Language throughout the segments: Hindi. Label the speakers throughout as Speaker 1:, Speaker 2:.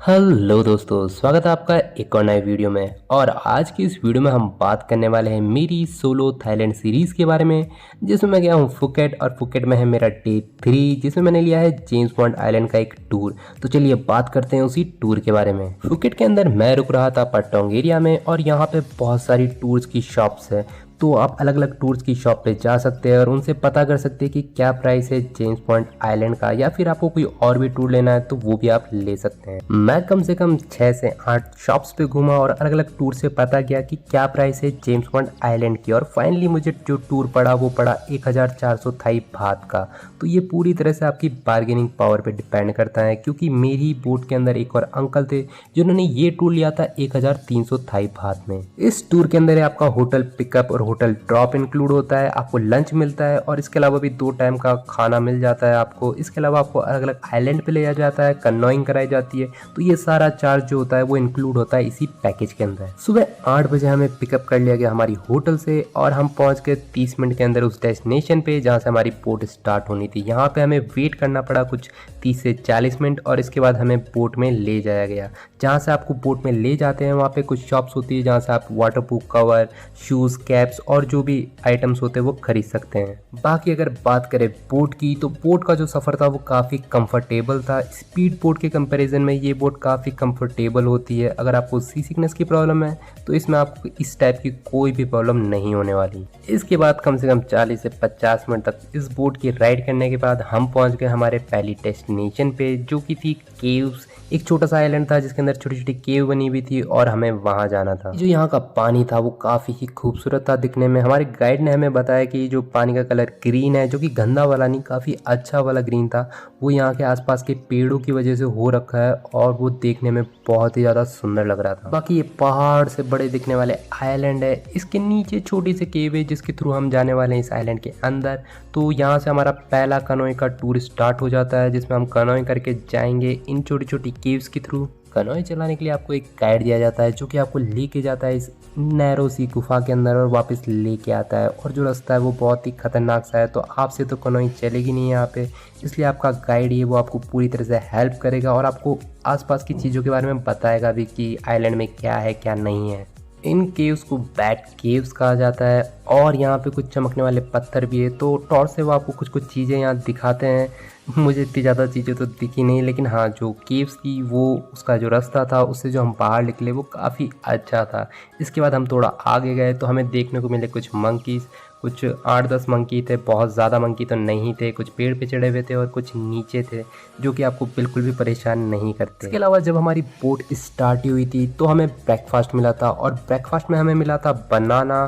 Speaker 1: हेलो दोस्तों, स्वागत है आपका एक और नए वीडियो में। और आज की इस वीडियो में हम बात करने वाले हैं मेरी सोलो थाईलैंड सीरीज़ के बारे में, जिसमें मैं गया हूँ फुकेट। और फुकेट में है मेरा डे 3, जिसमें मैंने लिया है जेम्स बॉन्ड आइलैंड का एक टूर। तो चलिए बात करते हैं उसी टूर के बारे में। फुकेट के अंदर मैं रुक रहा था पट्टोंग एरिया में, और यहाँ पे बहुत सारी टूर्स की शॉप्स है। तो आप अलग अलग टूर्स की शॉप पे जा सकते हैं और उनसे पता कर सकते हैं कि क्या प्राइस है जेम्स बॉन्ड आइलैंड का, या फिर आपको कोई और भी टूर लेना है तो वो भी आप ले सकते हैं। मैं कम से कम 6 से 8 शॉप्स पे घूमा और अलग अलग टूर से पता किया कि क्या प्राइस है जेम्स बॉन्ड आइलैंड की, और फाइनली मुझे जो टूर पड़ा वो पड़ा 1400 थाई बात का। तो ये पूरी तरह से आपकी बार्गेनिंग पावर पे डिपेंड करता है, क्योंकि मेरी बोट के अंदर एक और अंकल थे जिन्होंने ये टूर लिया था 1300 थाई बात में। इस टूर के अंदर आपका होटल पिकअप और होटल ड्रॉप इंक्लूड होता है, आपको लंच मिलता है, और इसके अलावा भी 2 टाइम का खाना मिल जाता है आपको। इसके अलावा आपको अलग अलग आइलैंड पे ले जाया जाता है, कनॉइंग कराई जाती है। तो ये सारा चार्ज जो होता है वो इंक्लूड होता है इसी पैकेज के अंदर। सुबह 8 बजे हमें पिकअप कर लिया गया हमारी होटल से, और हम पहुंच गए 30 मिनट के अंदर उस डेस्टिनेशन पे जहाँ से हमारी बोट स्टार्ट होनी थी। यहाँ पे हमें वेट करना पड़ा कुछ 30 से 40 मिनट, और इसके बाद हमें बोट में ले जाया गया। जहाँ से आपको बोट में ले जाते हैं वहाँ पे कुछ शॉप्स होती है जहाँ से आप वाटरप्रूफ कवर, शूज़, कैप्स और जो भी आइटम्स होते हैं वो खरीद सकते हैं। बाकी अगर बात करें बोट की, तो बोट का जो सफ़र था वो काफ़ी कंफर्टेबल था। स्पीड बोट के कंपैरिजन में ये बोट काफ़ी कंफर्टेबल होती है। अगर आपको सी सिकनेस की प्रॉब्लम है तो इसमें आपको इस टाइप की कोई भी प्रॉब्लम नहीं होने वाली। इसके बाद कम से कम 40 से 50 मिनट तक इस बोट की राइड करने के बाद हम पहुंच गए हमारे पहली डेस्टिनेशन पे, जो कि थी केव्स। एक छोटा सा आइलैंड था जिसके अंदर छोटी छोटी केव बनी हुई थी, और हमें वहां जाना था। जो यहाँ का पानी था वो काफ़ी ही खूबसूरत था दिखने में। हमारे गाइड ने हमें बताया कि जो पानी का कलर ग्रीन है, जो कि गंदा वाला नहीं, काफ़ी अच्छा वाला ग्रीन था, वो यहाँ के आसपास के पेड़ों की वजह से हो रखा है, और वो देखने में बहुत ही ज़्यादा सुंदर लग रहा था। बाकी ये पहाड़ से बड़े दिखने वाले आइलैंड है, इसके नीचे छोटी सी केव है जिसके थ्रू हम जाने वाले हैं इस आइलैंड के अंदर। तो यहाँ से हमारा पहला कनोई का टूर स्टार्ट हो जाता है, जिसमें हम कनोई करके जाएंगे इन छोटी छोटी केव्स के थ्रू। कनोई चलाने के लिए आपको एक गाइड दिया जाता है जो कि आपको लेके जाता है इस नैरो सी गुफा के अंदर और वापस लेके आता है। और जो रास्ता है वो बहुत ही खतरनाक सा है, तो आपसे तो कनोई चलेगी नहीं यहाँ पे, इसलिए आपका गाइड है वो आपको पूरी तरह से हेल्प करेगा और आपको आसपास की चीज़ों के बारे में बताएगा भी कि आइलैंड में क्या है क्या नहीं है। इन केव्स को बैट केव्स कहा जाता है, और यहाँ पे कुछ चमकने वाले पत्थर भी है। तो टॉर्च से वो आपको कुछ कुछ चीज़ें यहाँ दिखाते हैं। मुझे इतनी ज़्यादा चीज़ें तो दिखी नहीं, लेकिन हाँ, जो केव्स की वो उसका जो रास्ता था उससे जो हम बाहर निकले वो काफ़ी अच्छा था। इसके बाद हम थोड़ा आगे गए तो हमें देखने को मिले कुछ मंकीज़। कुछ 8-10 मंकी थे, बहुत ज़्यादा मंकी तो नहीं थे। कुछ पेड़ पे चढ़े हुए थे और कुछ नीचे थे, जो कि आपको बिल्कुल भी परेशान नहीं करते। इसके अलावा जब हमारी बोट स्टार्ट हुई थी तो हमें ब्रेकफास्ट मिला था, और ब्रेकफास्ट में हमें मिला था बनाना,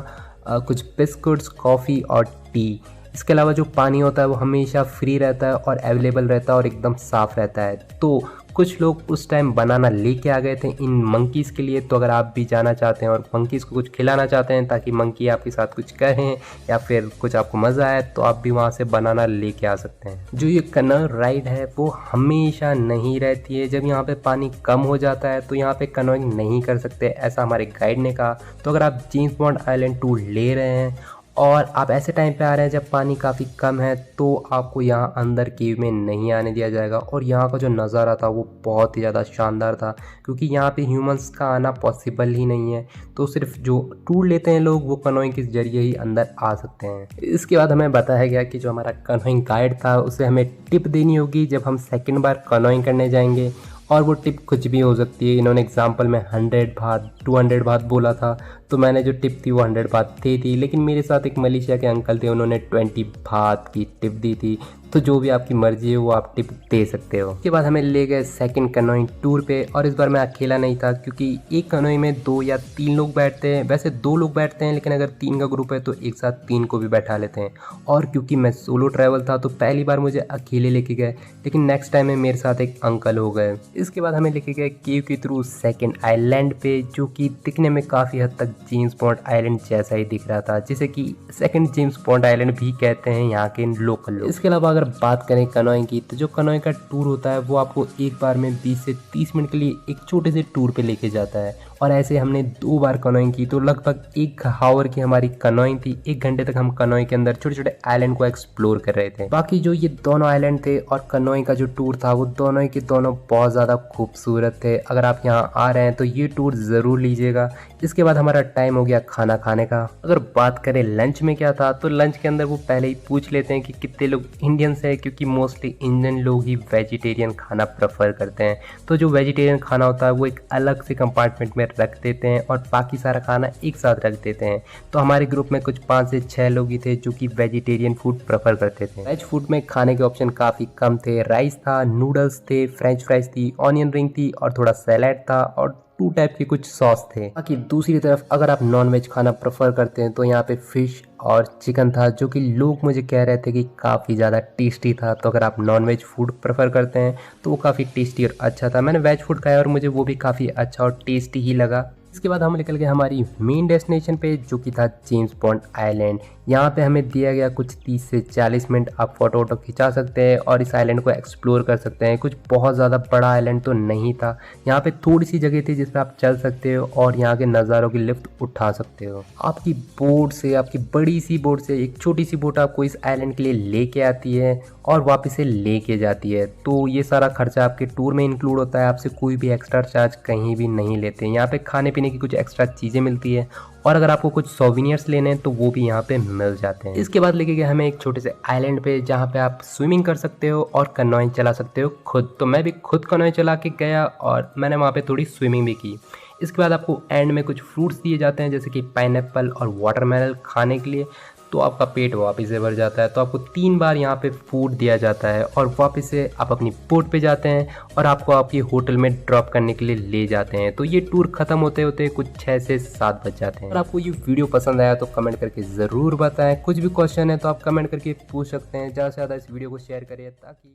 Speaker 1: कुछ बिस्कुट्स, कॉफ़ी और टी। इसके अलावा जो पानी होता है वो हमेशा फ्री रहता है और अवेलेबल रहता है और एकदम साफ़ रहता है। तो कुछ लोग उस टाइम बनाना लेके आ गए थे इन मंकीज़ के लिए। तो अगर आप भी जाना चाहते हैं और मंकीज़ को कुछ खिलाना चाहते हैं ताकि मंकी आपके साथ कुछ करें या फिर कुछ आपको मज़ा आए, तो आप भी वहाँ से बनाना लेके आ सकते हैं। जो ये कनॉय राइड है वो हमेशा नहीं रहती है। जब यहाँ पे पानी कम हो जाता है तो यहाँ पे कनॉइंग नहीं कर सकते, ऐसा हमारे गाइड ने कहा। तो अगर आप जेम्स बॉन्ड आइलैंड टूर ले रहे हैं और आप ऐसे टाइम पे आ रहे हैं जब पानी काफ़ी कम है, तो आपको यहाँ अंदर केव में नहीं आने दिया जाएगा। और यहाँ का जो नज़ारा था वो बहुत ही ज़्यादा शानदार था, क्योंकि यहाँ पे ह्यूमंस का आना पॉसिबल ही नहीं है। तो सिर्फ जो टूर लेते हैं लोग वो कनोइंग के जरिए ही अंदर आ सकते हैं। इसके बाद हमें बताया गया कि जो हमारा कनोइंग गाइड था उसे हमें टिप देनी होगी जब हम सेकेंड बार कनोइंग करने जाएंगे, और वो टिप कुछ भी हो सकती है। इन्होंने एग्जाम्पल में 100 बात 200 बात बोला था, तो मैंने जो टिप थी वो 100 बात थी, लेकिन मेरे साथ एक मलेशिया के अंकल थे, उन्होंने 20 बात की टिप दी थी। तो जो भी आपकी मर्जी है वो आप टिप दे सकते हो। उसके बाद हमें ले गए सेकंड कनोइंग टूर पे, और इस बार मैं अकेला नहीं था, क्योंकि एक कनोई में 2 या 3 लोग बैठते हैं। वैसे 2 लोग बैठते हैं, लेकिन अगर 3 का ग्रुप है तो एक साथ 3 को भी बैठा लेते हैं। और क्योंकि मैं सोलो ट्रैवल था तो पहली बार मुझे अकेले लेके गए, लेकिन नेक्स्ट टाइम में मेरे साथ एक अंकल हो गए। इसके बाद हमें लेके गए केव के थ्रू सेकेंड आइलैंड पे, जो कि दिखने में काफ़ी हद तक जेम्स बॉन्ड आइलैंड जैसा ही दिख रहा था, जिसे कि सेकंड जेम्स बॉन्ड आइलैंड भी कहते हैं यहाँ के लोकल लोग। इसके अलावा अगर बात करें कनॉइंग की, तो जो कनॉइंग का टूर होता है वो आपको एक बार में 20 से 30 मिनट के लिए एक छोटे से टूर पे लेके जाता है। और ऐसे हमने 2 बार कनॉइंग की, तो लगभग 1 आवर की हमारी कनॉइंग थी। 1 घंटे तक हम कनॉइंग के अंदर छोटे छोटे आइलैंड को एक्सप्लोर कर रहे थे। बाकी जो ये दोनों आइलैंड थे और कनॉइंग का जो टूर था वो दोनों के दोनों बहुत ज़्यादा खूबसूरत थे। अगर आप यहाँ आ रहे हैं तो ये टूर ज़रूर लीजिएगा। इसके बाद हमारा टाइम हो गया खाना खाने का। अगर बात करें लंच में क्या था, तो लंच के अंदर वो पहले ही पूछ लेते हैं कि कितने लोग इंडियंस हैं, क्योंकि मोस्टली इंडियन लोग ही वेजिटेरियन खाना प्रेफर करते हैं। तो जो वेजिटेरियन खाना होता है वो एक अलग से कंपार्टमेंट में रख देते हैं और बाकी सारा खाना एक साथ रख देते हैं। तो हमारे ग्रुप में कुछ 5 से 6 लोग ही थे जो कि वेजिटेरियन फूड प्रेफर करते थे। वेज फूड में खाने के ऑप्शन काफ़ी कम थे। राइस था, नूडल्स थे, फ्रेंच फ्राइज थी, ऑनियन रिंग थी और थोड़ा सैलेड था और 2 टाइप के कुछ सॉस थे। बाकी दूसरी तरफ अगर आप नॉन वेज खाना प्रेफर करते हैं तो यहाँ पे फिश और चिकन था, जो कि लोग मुझे कह रहे थे कि काफ़ी ज़्यादा टेस्टी था। तो अगर आप नॉन वेज फूड प्रेफर करते हैं तो वो काफ़ी टेस्टी और अच्छा था। मैंने वेज फूड खाया और मुझे वो भी काफ़ी अच्छा और टेस्टी ही लगा। इसके बाद हम निकल गए हमारी मेन डेस्टिनेशन पे, जो कि था जेम्स बॉन्ड आइलैंड। यहाँ पे हमें दिया गया कुछ 30 से 40 मिनट आप फोटो वोटो खिंचा सकते हैं और इस आइलैंड को एक्सप्लोर कर सकते हैं। कुछ बहुत ज़्यादा बड़ा आइलैंड तो नहीं था, यहाँ पे थोड़ी सी जगह थी जिस पर आप चल सकते हो और यहाँ के नज़ारों की लिफ्ट उठा सकते हो। आपकी बोट से, आपकी बड़ी सी बोट से एक छोटी सी बोट आपको इस आइलैंड के लिए लेके आती है और वापस से लेके जाती है। तो ये सारा खर्चा आपके टूर में इंक्लूड होता है, आपसे कोई भी एक्स्ट्रा चार्ज कहीं भी नहीं लेते। यहाँ पे खाने पीने की कुछ एक्स्ट्रा चीज़ें मिलती है और अगर आपको कुछ सोवेनियर्स लेने हैं तो वो भी यहाँ पे मिल जाते हैं। इसके बाद लेके गए हमें एक छोटे से आइलैंड पे, जहाँ पे आप स्विमिंग कर सकते हो और कनॉइंग चला सकते हो खुद। तो मैं भी खुद कनॉइंग चला के गया और मैंने वहाँ पे थोड़ी स्विमिंग भी की। इसके बाद आपको एंड में कुछ फ्रूट्स दिए जाते हैं, जैसे कि पाइनएप्पल और वाटरमेलन खाने के लिए। तो आपका पेट वापस से भर जाता है। तो आपको 3 बार यहाँ पे फूड दिया जाता है और वापस से आप अपनी बोट पे जाते हैं और आपको आपके होटल में ड्रॉप करने के लिए ले जाते हैं। तो ये टूर खत्म होते होते कुछ 6 से 7 बज जाते हैं। अगर आपको ये वीडियो पसंद आया तो कमेंट करके ज़रूर बताएं। कुछ भी क्वेश्चन है तो आप कमेंट करके पूछ सकते हैं। ज़्यादा से ज़्यादा इस वीडियो को शेयर करिए ताकि